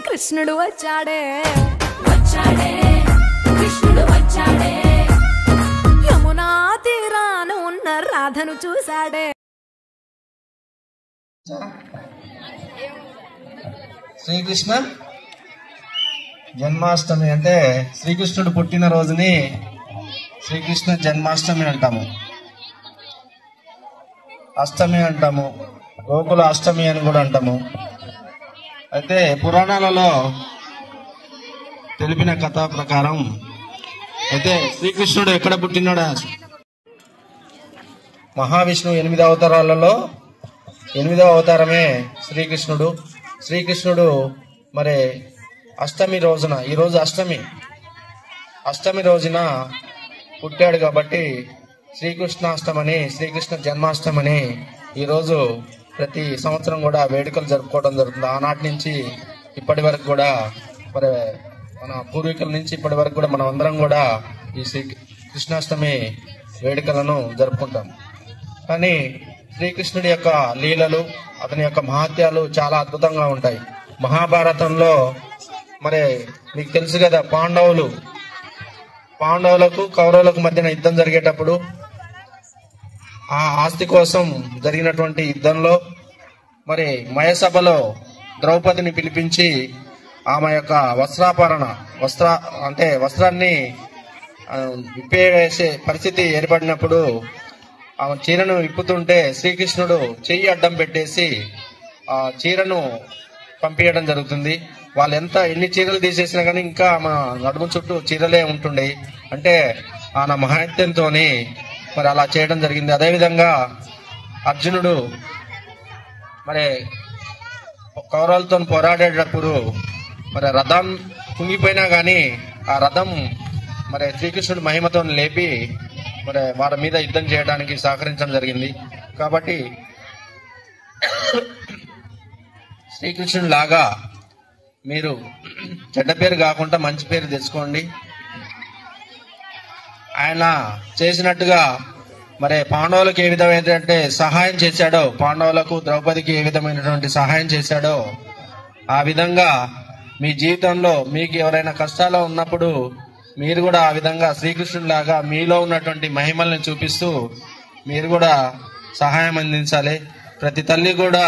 కృష్ణుడు వచ్చాడే కృష్ణుడు వచ్చాడే యమునా తీరాన ఉన్న రాధను చూశాడే. శ్రీకృష్ణ జన్మాష్టమి అంటే శ్రీకృష్ణుడు పుట్టిన రోజుని శ్రీకృష్ణ జన్మాష్టమి అంటాము, అష్టమి అంటాము, గోకుల అష్టమి అని కూడా అంటాము. అయితే పురాణాలలో తెలిపిన కథ ప్రకారం అయితే శ్రీకృష్ణుడు ఎక్కడ పుట్టినాడు? మహావిష్ణువు 8 అవతారాలలో 8వ అవతారమే శ్రీకృష్ణుడు. శ్రీకృష్ణుడు మరి అష్టమి రోజున, ఈరోజు అష్టమి రోజున పుట్టాడు కాబట్టి శ్రీకృష్ణాష్టమని, శ్రీకృష్ణ జన్మాష్టమని ఈరోజు ప్రతి సంవత్సరం కూడా వేడుకలు జరుపుకోవడం జరుగుతుంది. ఆనాటి నుంచి ఇప్పటి వరకు కూడా మరి మన పూర్వీకుల నుంచి ఇప్పటి వరకు కూడా మనం అందరం కూడా ఈ కృష్ణాష్టమి వేడుకలను జరుపుకుంటాం. కానీ శ్రీకృష్ణుడి యొక్క లీలలు, అతని యొక్క మహాత్యాలు చాలా అద్భుతంగా ఉంటాయి. మహాభారతంలో మరి మీకు తెలుసు కదా, పాండవులకు కౌరవులకు మధ్యన యుద్ధం జరిగేటప్పుడు ఆ ఆస్తి కోసం జరిగినటువంటి యుద్ధంలో మరి మయసభలో ద్రౌపదిని పిలిపించి ఆమె యొక్క వస్త్రాన్ని విప్పేసే పరిస్థితి ఏర్పడినప్పుడు ఆమె చీరను విప్పుతుంటే శ్రీకృష్ణుడు చెయ్యి అడ్డం పెట్టేసి ఆ చీరను పంపించడం జరుగుతుంది. వాళ్ళు ఎన్ని చీరలు తీసేసినా కానీ ఇంకా ఆమె నడుము చుట్టూ చీరలే ఉంటుండే. అంటే ఆమె మహాత్యంతో మరి అలా చేయడం జరిగింది. అదేవిధంగా అర్జునుడు మరి కౌరవులతో పోరాడేటప్పుడు మరి రథం కుంగిపోయినా గాని ఆ రథం మరి శ్రీకృష్ణుడు మహిమతో లేపి మరి వారి మీద యుద్ధం చేయడానికి సహకరించడం జరిగింది. కాబట్టి శ్రీకృష్ణుడు లాగా మీరు చెడ్డ పేరు కాకుండా మంచి పేరు తెచ్చుకోండి. ఆయన చేసినట్టుగా మరి పాండవులకు ఏ విధమైనటువంటి సహాయం చేశాడో, పాండవులకు ద్రౌపదికి ఏ విధమైనటువంటి సహాయం చేశాడో ఆ విధంగా మీ జీవితంలో మీకు ఎవరైనా కష్టాల్లో ఉన్నప్పుడు మీరు కూడా ఆ విధంగా శ్రీకృష్ణుడిలాగా మీలో ఉన్నటువంటి మహిమల్ని చూపిస్తూ మీరు కూడా సహాయం అందించాలి. ప్రతి తల్లి కూడా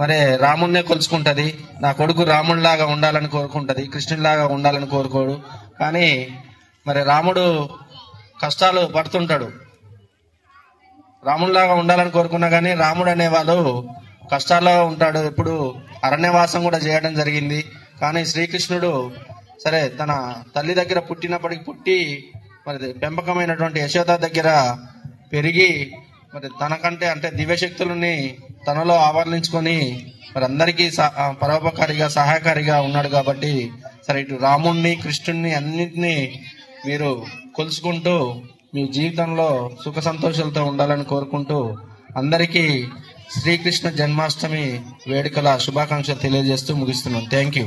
మరి రాముడినే కొలుచుకుంటది. నా కొడుకు రాముడిలాగా ఉండాలని కోరుకుంటది, కృష్ణుడిలాగా ఉండాలని కోరుకోడు. కానీ మరి రాముడు కష్టాలు పడుతుంటాడు. రాముడిలాగా ఉండాలని కోరుకున్నా కానీ రాముడు అనేవాళ్ళు కష్టాల్లో ఉంటాడు. ఇప్పుడు అరణ్యవాసం కూడా చేయడం జరిగింది. కానీ శ్రీకృష్ణుడు సరే తన తల్లి దగ్గర పుట్టి మరి పెంపకమైనటువంటి యశోద దగ్గర పెరిగి మరి తనకంటే అంటే దివ్యశక్తులని తనలో ఆవరణించుకొని మరి అందరికీ పరోపకారిగా సహాయకారిగా ఉన్నాడు. కాబట్టి సరే ఇటు రాముణ్ణి కృష్ణుణ్ణి అన్నింటినీ మీరు కొలుసుకుంటూ మీ జీవితంలో సుఖ సంతోషాలతో ఉండాలని కోరుకుంటూ అందరికీ శ్రీకృష్ణ జన్మాష్టమి వేడుకల శుభాకాంక్షలు తెలియజేస్తూ ముగిస్తున్నాను. Thank you.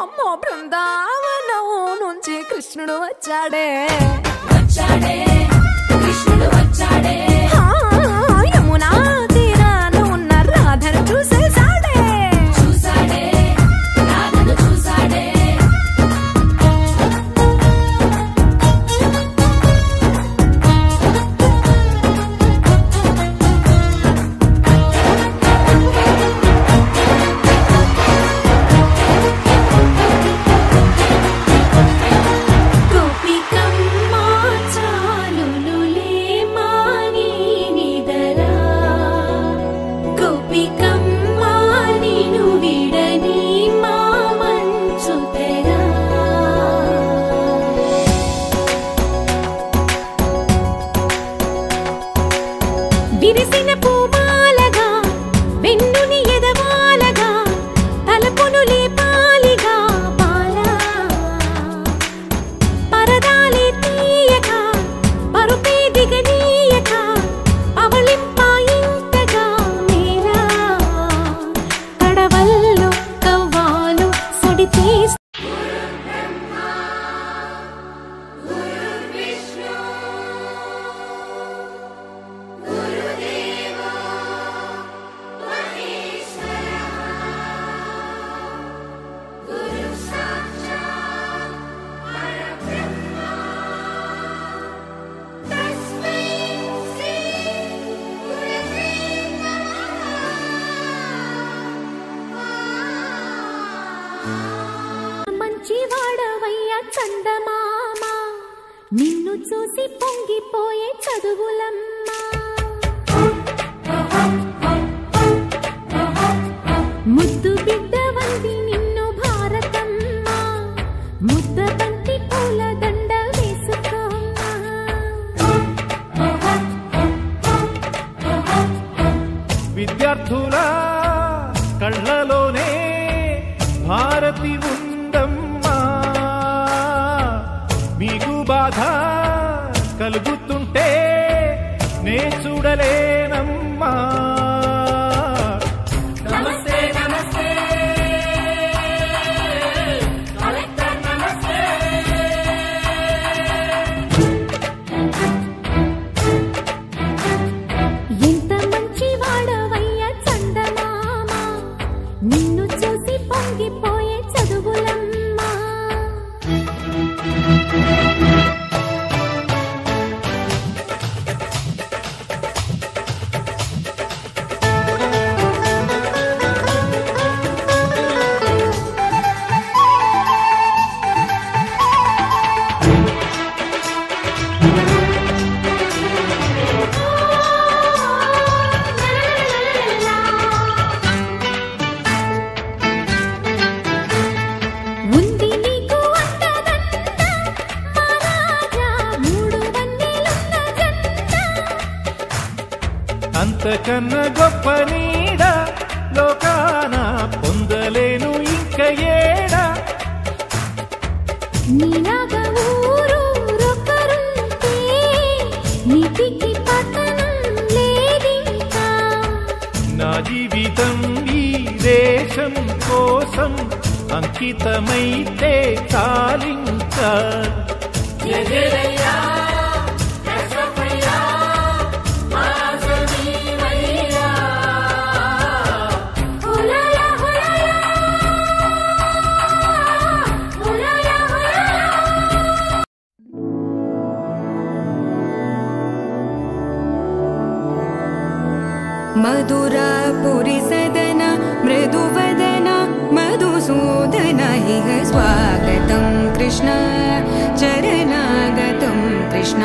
అమ్మో బృందావనం నుంచి కృష్ణుడు వచ్చాడే కృష్ణుడు వచ్చాడే యమునా తీరాన ఉన్న రాధను చూసేశాడే రాధను చూసాడే గోపికమ్మ చాలులులే మాని చందమామ నిన్ను చూసి పొంగిపోయే చదువులమ్మ ముద్దు బిడ్డ వంది నిన్ను భారతమ్మ ముద్ద బంతి పూల దండ వేసుకోమ్మా విద్యార్థుల కళ్ళలోనే భారతి ఉందమ్మా మీకు బాధ కలుగుతుంటే నే చూడలేనమ్మా నమస్తే నమస్తే కలెక్టర్ నమస్తే ఎంత మంచి వాడవయ్య చందమామ నిన్ను చూసి పొంగిపోయే చదువులమ్మా ఉంది నీకు అంతదంత మహారాజా మూడు వన్నెలున్న జంట అంతకన్నా గొప్ప నీడ లోకాన పొందలేను ఇంక ఏడా నీలాగా ఊరూరొకరుంటే నీతికి పతనం లేదింకా నా జీవితం ఈ దేశం కోసం అంకితమైతే చాలింకా జగరయ్యా కసపయ్యా ఆజమీవయ్యా హులాలా హులాలా హులాలా హులాలా मधुरापुरी सदन मृदुवदन मधुसूदन इह स्वागतं कृष्ण चरणागतं कृष्ण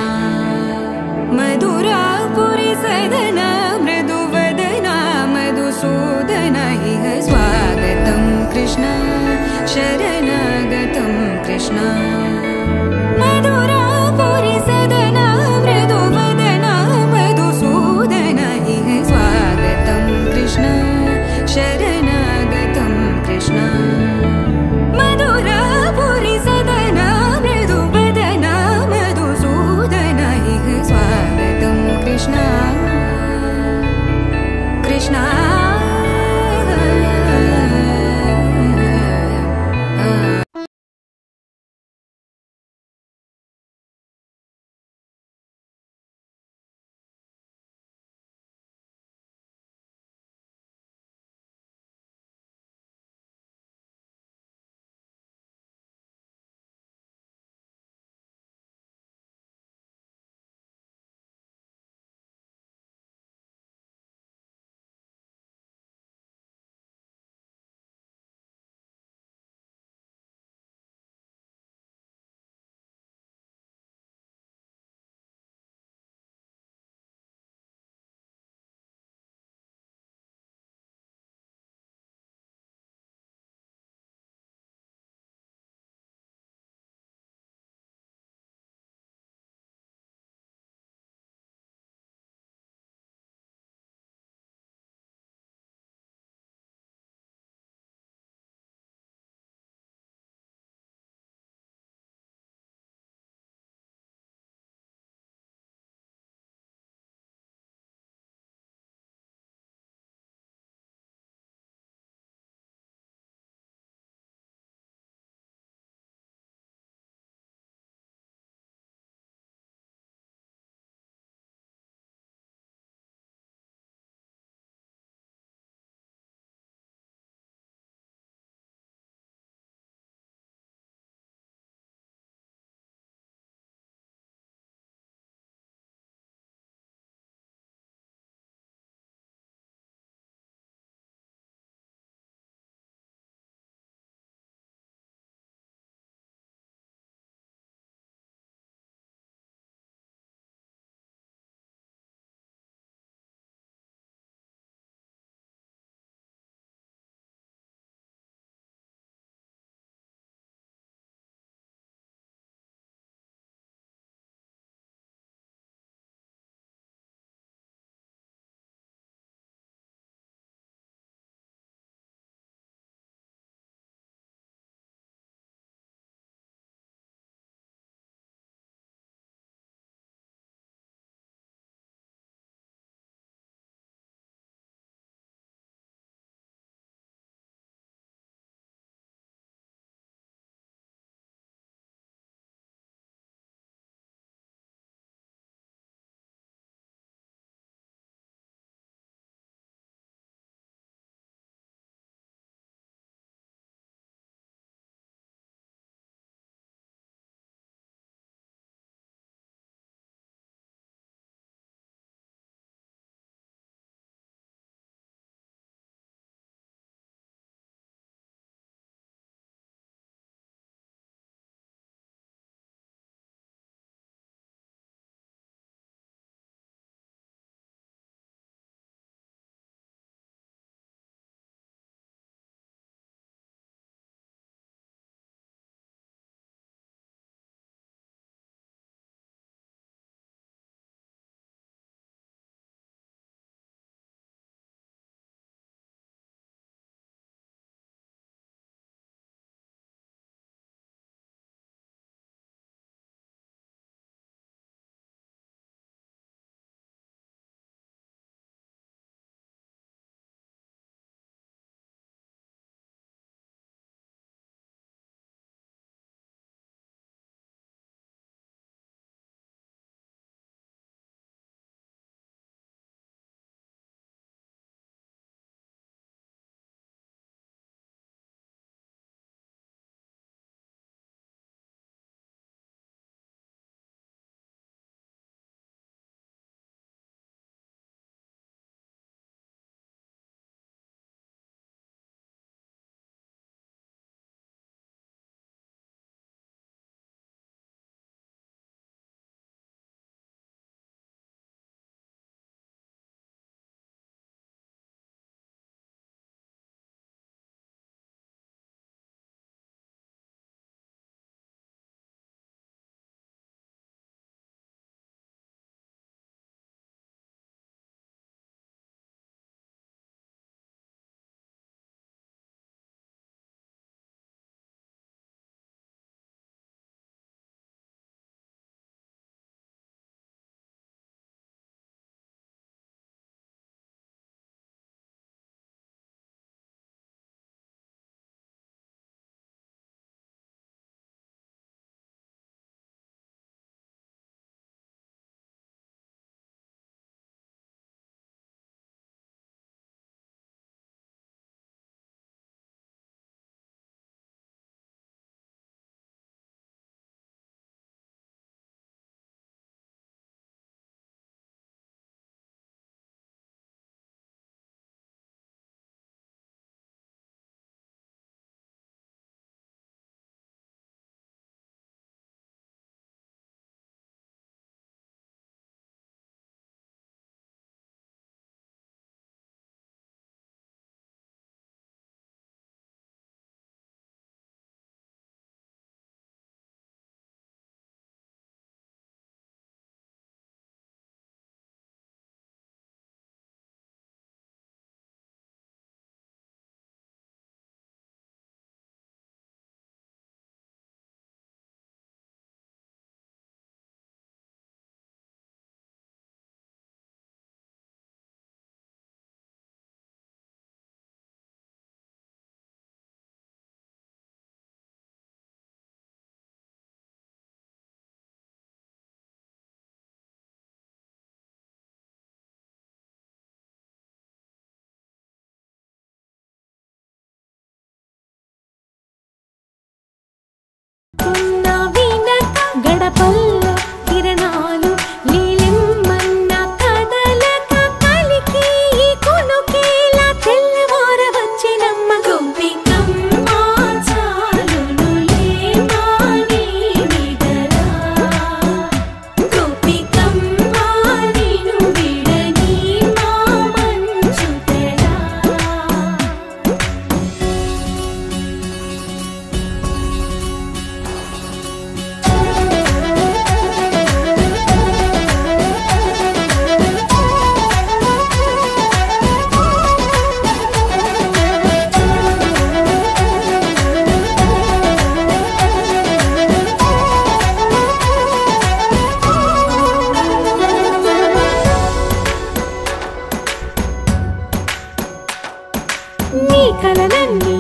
నీ కలలన్నీ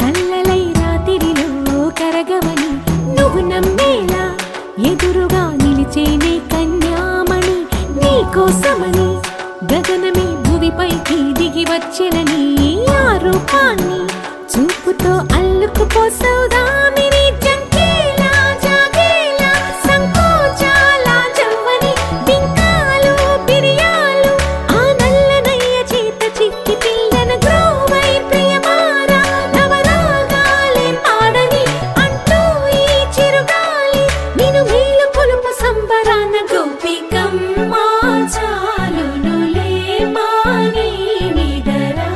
కల్లలై రాత్రిలో కరగవని నువ్వు నమ్మేలా ఎదురుగా నిలిచేనే కన్యామణి నీ కోసమని గగనమే భూమిపైకి దిగి వచ్చెనని ఆ రూపాన్ని చూపుతో అల్లుకుపోసౌదామిని జంకేలా జాగేలా సంకోచాల జవ్వని బింకాలు బిరియాలు ఆ నల్లనయ్య చేత చిక్కి పిల్లన గ్రోవై ప్రియమారా నవరాగాలే పాడని అంటూ ఈ చిరుగాలి నిన్ను మేలు పొలుపు సంబరాన గోపికమ్మ చాలునులే మాని నిదరా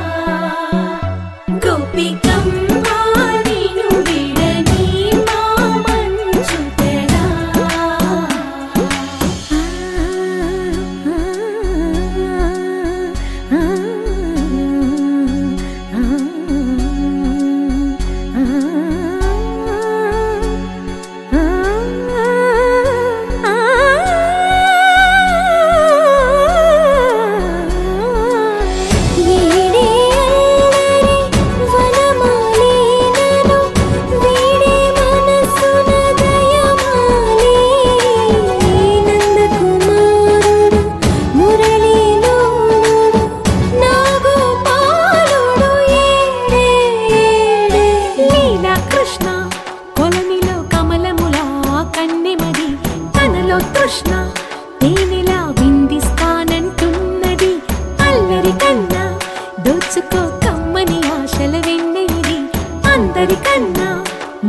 గోపికమ్మ నిన్ను విడని మా మంచు తెరా కృష్ణ తేనెలా విందిస్తానంటున్నది అల్లరి కన్నా దోచుకో కమ్మని ఆశల వెన్నెయిది అందరికన్నా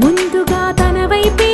ముందుగా తన వైపే